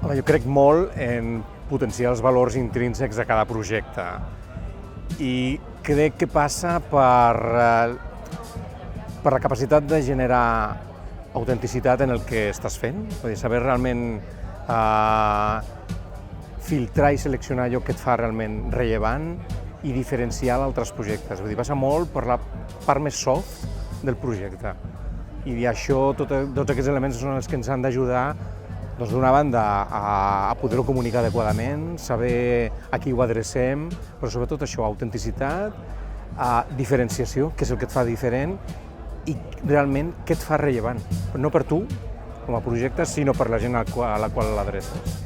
Home, jo crec molt en potenciar els valors intrínsecs de cada projecte i crec que passa per la capacitat de generar autenticitat en el que estàs fent, vull dir, saber realment filtrar i seleccionar allò que et fa realment rellevant i diferenciar d'altres projectes. Vull dir, passa molt per la part més soft del projecte. I això, tots aquests elements són els que ens han d'ajudar, doncs, d'una banda, a poder-ho comunicar adequadament, saber a qui ho adrecem, però sobretot això, autenticitat, diferenciació, que és el que et fa diferent, i realment què et fa rellevant, no per tu, com a projecte, sinó per la gent a la qual l'adreces.